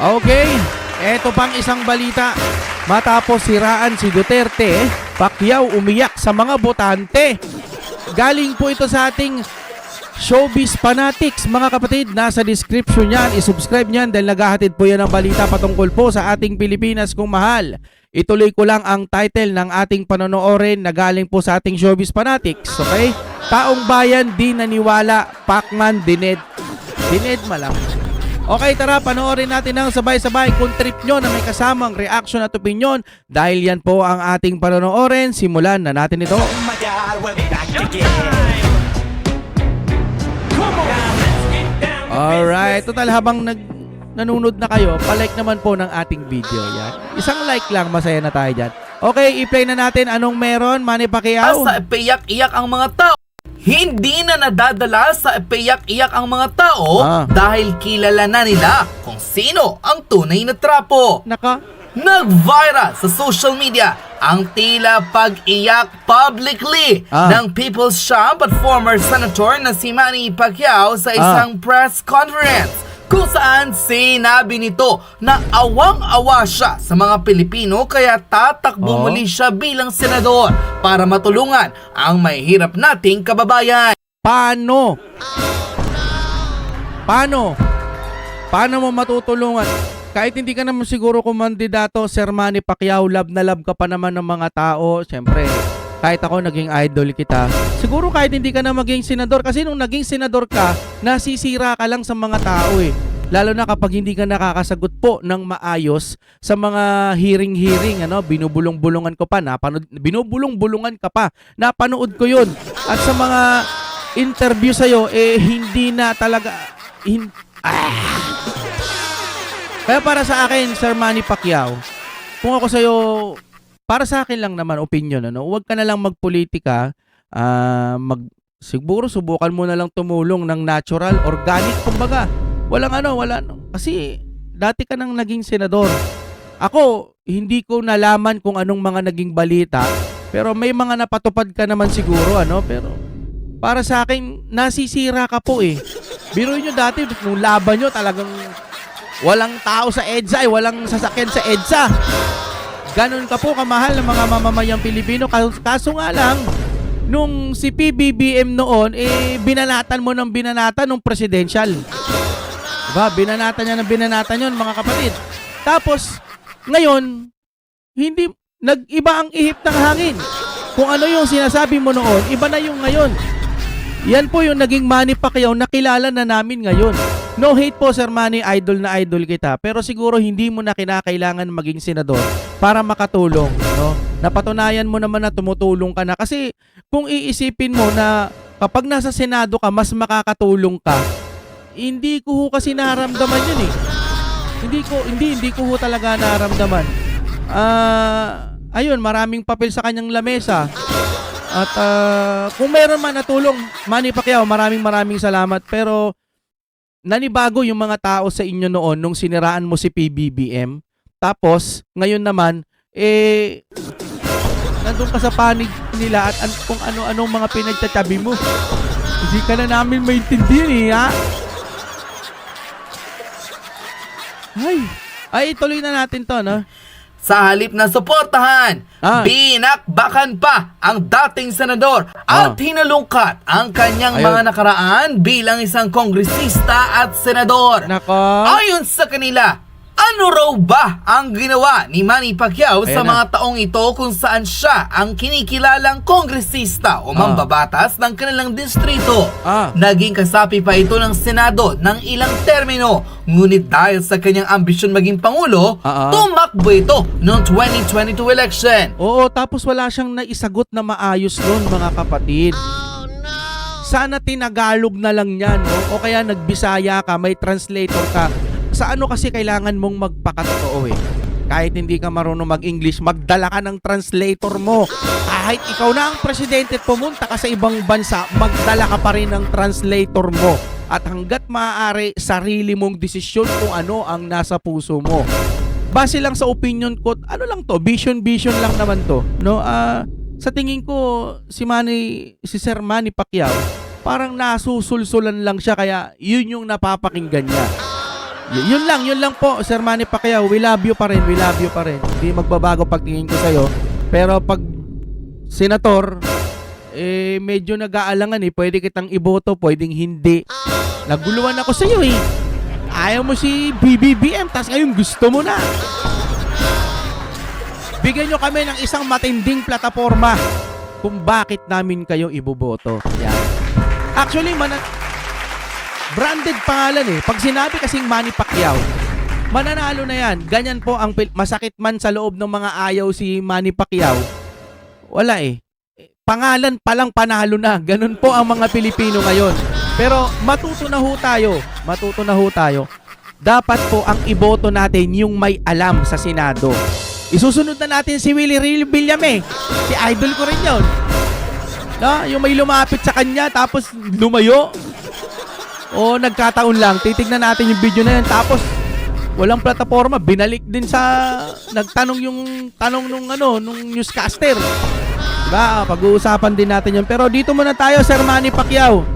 Okay, eto pang isang balita. Matapos siraan si Duterte, Pacquiao umiyak sa mga botante. Galing po ito sa ating Showbiz Fanatics, mga kapatid. Nasa description yan, isubscribe nyan dahil naghahatid po yan ng balita patungkol po sa ating Pilipinas kung mahal. Ituloy ko lang ang title ng ating panonoorin na galing po sa ating Showbiz Fanatics, okay? Taong bayan di naniwala, Pacman dined malam. Okay, tara, panoorin natin ng sabay-sabay kung trip nyo na may kasamang reaction at opinion. Dahil yan po ang ating panonoorin, simulan na natin ito. Oh my God, we're back again. Alright, total habang nanunod na kayo, palike naman po ng ating video. Yan. Isang like lang, masaya na tayo dyan. Okay, i-play na natin anong meron, Manny Pacquiao. Sa ipiyak-iyak ang mga tao. Hindi na nadadala sa ipiyak-iyak ang mga tao dahil kilala na nila kung sino ang tunay na trapo. Naka? Nag-viral sa social media ang tila pag-iyak publicly ng People's Champ at former Senator na si Manny Pacquiao sa isang press conference kung saan sinabi nito na awang-awa siya sa mga Pilipino kaya tatakbo muli siya bilang senador para matulungan ang mahihirap nating kababayan. Paano? Paano mo matutulungan? Kahit hindi ka naman siguro kumandidato, Sir Manny Pacquiao, love na love ka pa naman ng mga tao. Siyempre, kahit ako naging idol kita. Siguro kahit hindi ka na maging senador, kasi nung naging senador ka, nasisira ka lang sa mga tao eh. Lalo na kapag hindi ka nakakasagot po ng maayos sa mga hearing, ano, binubulong-bulungan ko pa, binubulong-bulungan ka pa, napanood ko yun. At sa mga interview sa'yo, hindi na talaga, Kaya para sa akin, Sir Manny Pacquiao, kung ako sa'yo, para sa akin lang naman, opinion, ano, huwag ka na lang magpolitika, siguro subukan mo na lang tumulong ng natural, organic, kumbaga. Wala. Kasi dati ka nang naging senador. Ako, hindi ko nalaman kung anong mga naging balita, pero may mga napatupad ka naman siguro, ano, pero para sa akin, nasisira ka po eh. Biruin nyo dati, nung laban nyo, talagang walang tao sa EDSA, walang sasakyan sa EDSA. Ganon ka po kamahal ng mga mamamayang Pilipino. Kaso nga lang, nung si PBBM noon, binanatan mo ng binanatan ng presidential. Diba? Binanatan niya ng binanatan yun, mga kapatid. Tapos, ngayon, nag-iba ang ihip ng hangin. Kung ano yung sinasabi mo noon, iba na yung ngayon. Yan po yung naging Manny Pacquiao na kilala na namin ngayon. No hate po, Sir Manny, idol na idol kita. Pero siguro hindi mo na kinakailangan maging senador para makatulong. No? Napatunayan mo naman na tumutulong ka na. Kasi kung iisipin mo na kapag nasa Senado ka, mas makakatulong ka, hindi ko ho kasi naramdaman yun eh. Hindi ko ho talaga naramdaman. Ayun, maraming papel sa kanyang lamesa. At kung meron man natulong, Manny Pacquiao, maraming salamat. Pero nanibago yung mga tao sa inyo noon nung siniraan mo si PBBM. Tapos, ngayon naman, nandun ka sa panig nila at kung ano-anong mga pinagtatabi mo. Hindi ka na namin maintindihan eh, ha? Ay, tuloy na natin to, no? Sa halip na suportahan, binakbakan pa ang dating senador at hinalungkat ang kanyang mga nakaraan bilang isang kongresista at senador. Ayon sa kanila, ano raw ba ang ginawa ni Manny Pacquiao sa mga taong ito kung saan siya ang kinikilalang kongresista o mambabatas ng kanilang distrito? Naging kasapi pa ito ng Senado ng ilang termino. Ngunit dahil sa kanyang ambisyon maging Pangulo, tumakbo ito noong 2022 election. Oo, tapos wala siyang naisagot na maayos doon, mga kapatid. Sana tinagalog na lang yan, no? O kaya nagbisaya ka, may translator ka. Sa ano kasi kailangan mong magpakatotoo eh. Kahit hindi ka marunong mag-English, magdala ka ng translator mo. Kahit ikaw na ang presidente at pumunta ka sa ibang bansa, magdala ka pa rin ng translator mo. At hanggat maaari, sarili mong desisyon kung ano ang nasa puso mo. Base lang sa opinion ko, ano lang to, vision lang naman to. No? Sa tingin ko, si Sir Manny Pacquiao, parang nasusulsulan lang siya kaya yun yung napapakinggan niya. Yun lang po, Sir Manny Pacquiao. We love you pa rin. Hindi magbabago pagtingin ko sa'yo. Pero pag senator, medyo nag-aalangan eh. Pwede kitang iboto, pwedeng hindi. Naguluhan ako sa'yo eh. Ayaw mo si BBBM, tas ngayon gusto mo na. Bigyan nyo kami ng isang matinding plataforma kung bakit namin kayo iboboto. Yan. Actually, branded pangalan eh. Pag sinabi kasing Manny Pacquiao, mananalo na yan. Ganyan po ang masakit man sa loob ng mga ayaw si Manny Pacquiao. Wala eh. Pangalan palang panalo na. Ganun po ang mga Pilipino ngayon. Pero matuto na ho tayo. Dapat po ang iboto natin yung may alam sa Senado. Isusunod na natin si Willie Villame. Si idol ko rin yun. No? Yung may lumapit sa kanya tapos lumayo. O nagkataon lang. Titignan natin yung video na yan. Tapos walang plataforma. Binalik din sa tanong nung newscaster. Diba? Pag-uusapan din natin yan. Pero dito muna tayo, Sir Manny Pacquiao.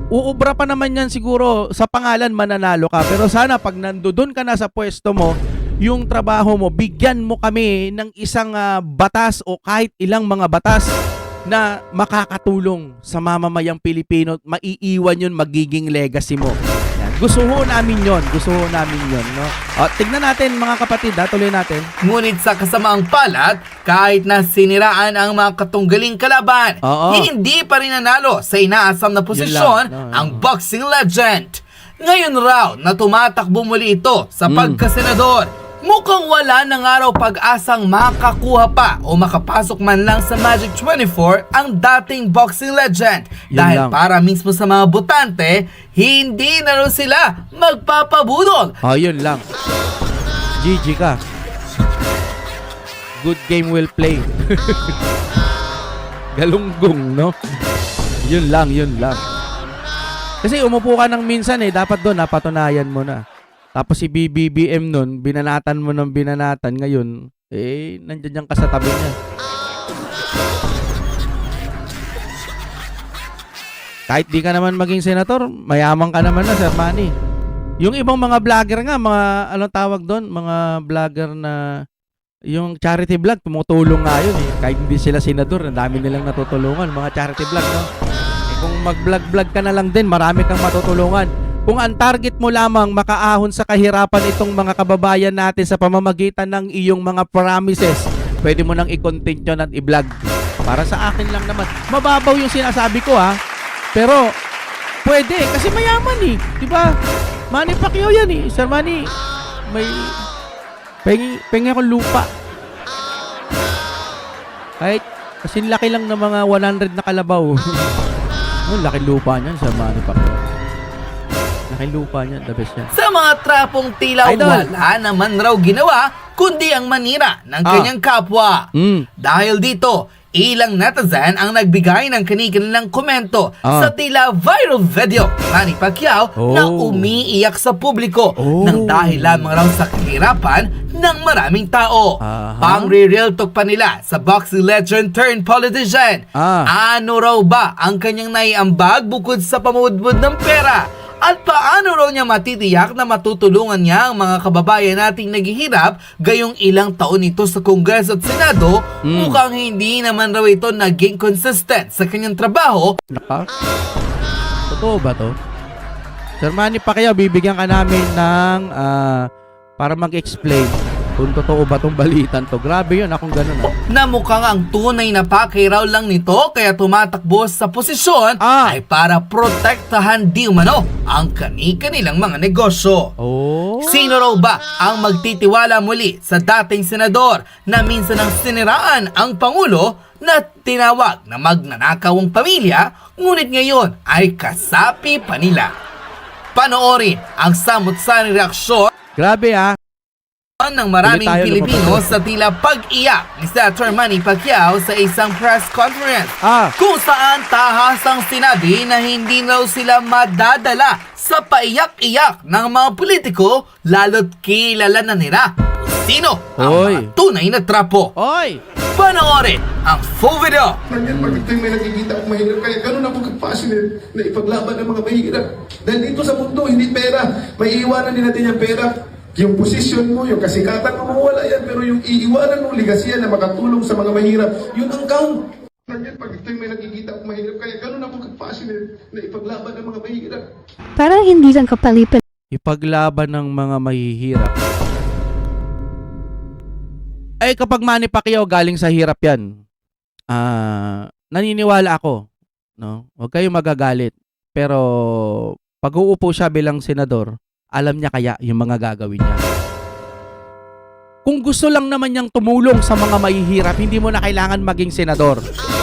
Uubra pa naman yan siguro. Sa pangalan mananalo ka. Pero sana pag nandoon ka na sa pwesto mo, yung trabaho mo, bigyan mo kami ng isang batas o kahit ilang mga batas na makakatulong sa mamamayang Pilipino. Maiiwan yun, magiging legacy mo. Yan. Gusto ho namin yun. No? O, tignan natin mga kapatid, tuloy natin. Ngunit sa kasamaang palad, kahit na siniraan ang mga katunggaling kalaban, hindi pa rin nanalo sa inaasam na posisyon ang boxing legend. Ngayon raw na tumatakbo muli ito sa pagkasenador, mukhang wala ng araw pag-asang makakuha pa o makapasok man lang sa Magic 24 ang dating boxing legend. Dahil para mismo sa mga botante, hindi na rin sila magpapabudol. Yun lang. GG ka. Good game well played. Galunggong, no? Yun lang. Kasi umupo ka ng minsan dapat doon napatunayan mo na. Tapos si BBBM nun, binanatan mo ng binanatan. Ngayon, nandiyan yan ka sa tabi niya. Kahit di ka naman maging senator, mayaman ka naman na, Sir Manny. Yung ibang mga vlogger nga, mga, anong tawag doon? Mga vlogger na, yung charity vlog, tumutulong nga yun eh. Kahit hindi sila senador, ang dami nilang natutulungan. Mga charity vlog, no? Kung mag-vlog-vlog ka na lang din, marami kang matutulungan. Kung ang target mo lamang makaahon sa kahirapan itong mga kababayan natin sa pamamagitan ng iyong mga promises, pwede mo nang i-content yun at i-vlog. Para sa akin lang naman. Mababaw yung sinasabi ko pero pwede kasi mayaman diba? Manny Pacquiao yan Sir Manny, may pengi akong lupa. Kahit kasi laki lang ng mga 100 na kalabaw. Laki lupa niyan, Sir Manny Pacquiao. Lupa niya, the best yan. Sa mga trapong tila wala naman raw ginawa, kundi ang manira ng kanyang kapwa. Dahil dito, ilang netizen ang nagbigay ng kanilang komento sa tila viral video ni Manny Pacquiao na umiiyak sa publiko nang dahil lamang raw sa kahirapan ng maraming tao. Pang-real talk pa nila sa boxing legend turned politician. Ano raw ba ang kanyang naiambag bukod sa pamudmud ng pera? At paano raw niya matitiyak na matutulungan niya ang mga kababayan nating naghihirap gayong ilang taon ito sa Kongreso at Senado? Mukhang hindi naman raw ito naging consistent sa kanyang trabaho. Totoo ba to? Sir Manny Pacquiao, bibigyan ka namin ng para mag-explain kung totoo ba tong balitan to. Grabe yun, akong ganun Na mukhang ang tunay na pakay raw lang nito kaya tumatakbo sa posisyon ay para protektahan di umano ang kanilang mga negosyo. Sino raw ba ang magtitiwala muli sa dating senador na minsan ang siniraan ang Pangulo na tinawag na magnanakaw ang pamilya, ngunit ngayon ay kasapi pa nila? Panoorin ang samot-saring reaksyon Grabe ng maraming Pilipino sa tila pag-iyak ni Senator Manny Pacquiao sa isang press conference kung saan tahasang sinabi na hindi raw sila madadala sa paiyak-iyak ng mga politiko lalo't kilala na nila Sino ang Hoy. mga tunay na trapo? Oy! Panoorin ang full video! Nandiyan pag ito'y may nakikita akong mahirap, kaya ganun ako kapassionate na ipaglaban ng mga mahirap. Dahil dito sa mundo, hindi pera. May iiwanan din natin yung pera. Yung posisyon mo, yung kasikatan mo, mawala yan. Pero yung iiwanan mo, ligasiyan na makatulong sa mga mahirap, yun ang count. Nandiyan pag ito'y may nakikita akong mahirap, kaya ganun ako kapassionate na ipaglaban ng mga mahirap. Parang hindi lang kapalipan Ipaglaban ng mga mahihirap. Ay, kapag Manny Pacquiao galing sa hirap yan, naniniwala ako, no? Huwag kayong magagalit. Pero, pag uupo siya bilang senador, alam niya kaya yung mga gagawin niya. Kung gusto lang naman niyang tumulong sa mga mahihirap, hindi mo na kailangan maging senador.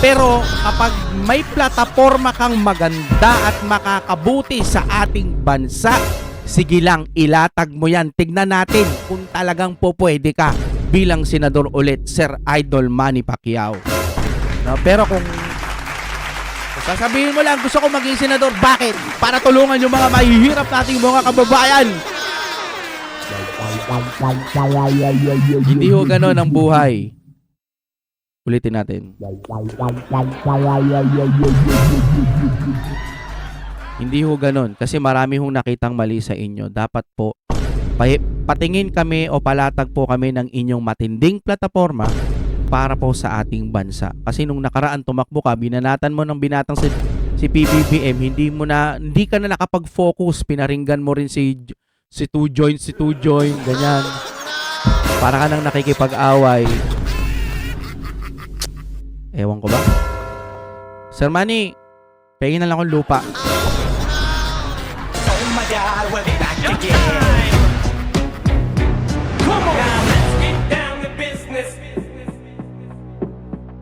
Pero, kapag may plataforma kang maganda at makakabuti sa ating bansa, sige lang, ilatag mo yan. Tignan natin kung talagang pwede ka bilang senador ulit, Sir Idol Manny Pacquiao. No, pero kung sasabihin mo lang, gusto ko maging senador, bakit? Para tulungan yung mga mahihirap nating mga kababayan. Hindi ho ganon ang buhay. Ulitin natin. Hindi ho ganon. Kasi marami hong nakitang mali sa inyo. Dapat po, patingin kami o palatag po kami ng inyong matinding plataforma para po sa ating bansa. Kasi nung nakaraan tumakbo ka, binanatan mo ng binatang si PBBM, hindi ka na nakapag-focus, pinaringgan mo rin si Two Joint, ganyan. Para ka nang nakikipag-away. Ewan ko ba? Sir Manny, pahingin na lang akong lupa. Oh my God, we're back again. Come on.